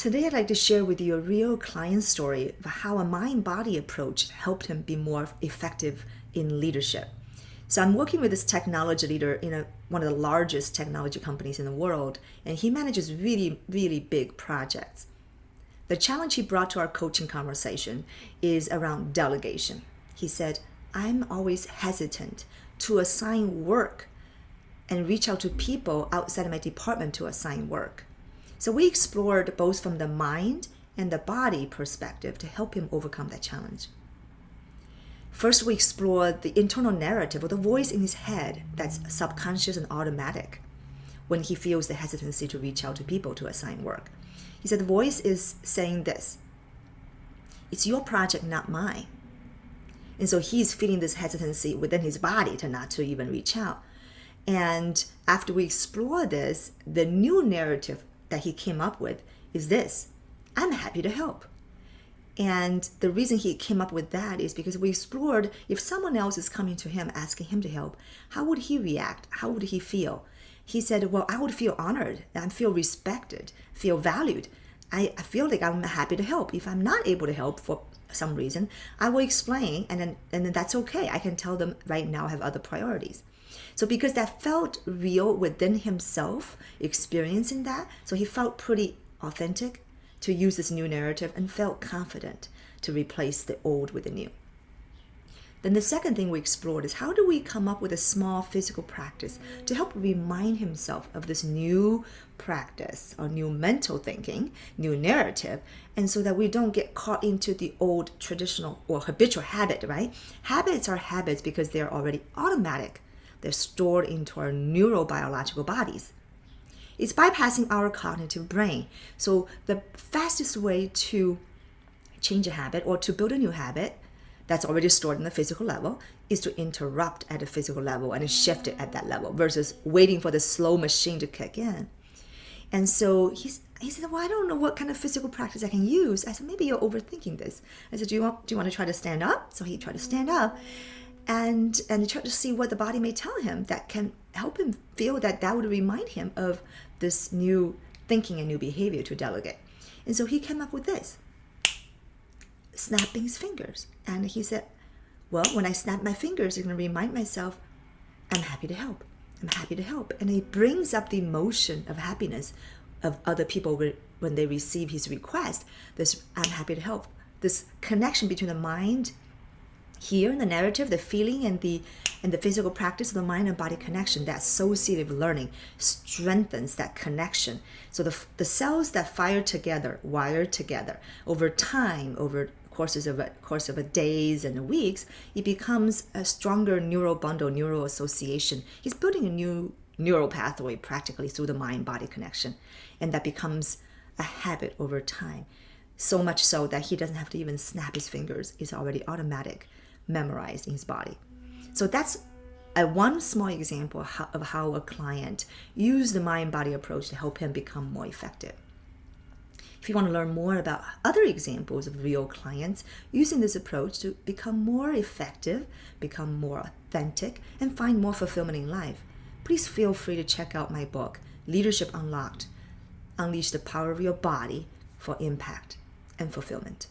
Today, I'd like to share with you a real client story of how a mind-body approach helped him be more effective in leadership. So I'm working with this technology leader in one of the largest technology companies in the world, and he manages really, really big projects. The challenge he brought to our coaching conversation is around delegation. He said, I'm always hesitant to assign work and reach out to people outside of my department to assign work. So we explored both from the mind and the body perspective to help him overcome that challenge. First, we explored the internal narrative or the voice in his head that's subconscious and automatic when he feels the hesitancy to reach out to people to assign work. He said the voice is saying this: it's your project, not mine. And so he's feeling this hesitancy within his body to not to even reach out. And after we explore this, the new narrative that he came up with is this: I'm happy to help. And the reason he came up with that is because we explored, if someone else is coming to him asking him to help, how would he react? How would he feel? He said, well, I would feel honored and feel respected, feel valued. I feel like I'm happy to help. If I'm not able to help for some reason, I will explain, and then that's okay. I can tell them right now I have other priorities. So because that felt real within himself, experiencing that, so he felt pretty authentic to use this new narrative and felt confident to replace the old with the new. Then the second thing we explored is how do we come up with a small physical practice to help remind himself of this new practice or new mental thinking, new narrative, and so that we don't get caught into the old traditional or habitual habit, right? Habits are habits because they're already automatic. They're stored into our neurobiological bodies. It's bypassing our cognitive brain. So the fastest way to change a habit or to build a new habit that's already stored in the physical level is to interrupt at the physical level and shift it at that level versus waiting for the slow machine to kick in. And so he said, well, I don't know what kind of physical practice I can use. I said, maybe you're overthinking this. I said, do you want to try to stand up? So he tried to stand up. And he tried to see what the body may tell him that can help him feel that would remind him of this new thinking and new behavior to delegate. And so he came up with this, snapping his fingers. And he said, well, when I snap my fingers, I'm going to remind myself, I'm happy to help. I'm happy to help. And he brings up the emotion of happiness of other people when they receive his request. This, I'm happy to help. This connection between the mind here in the narrative, the feeling and the physical practice of the mind and body connection, that associative learning strengthens that connection. So the cells that fire together, wire together over time, over course of a days and weeks, it becomes a stronger neural bundle, neural association. He's building a new neural pathway practically through the mind-body connection, and that becomes a habit over time. So much so that he doesn't have to even snap his fingers. It's already automatic, memorized in his body. So that's one small example of how a client used the mind-body approach to help him become more effective. If you want to learn more about other examples of real clients using this approach to become more effective, become more authentic, and find more fulfillment in life, please feel free to check out my book, Leadership Unlocked: Unleash the Power of Your Body for Impact and Fulfillment.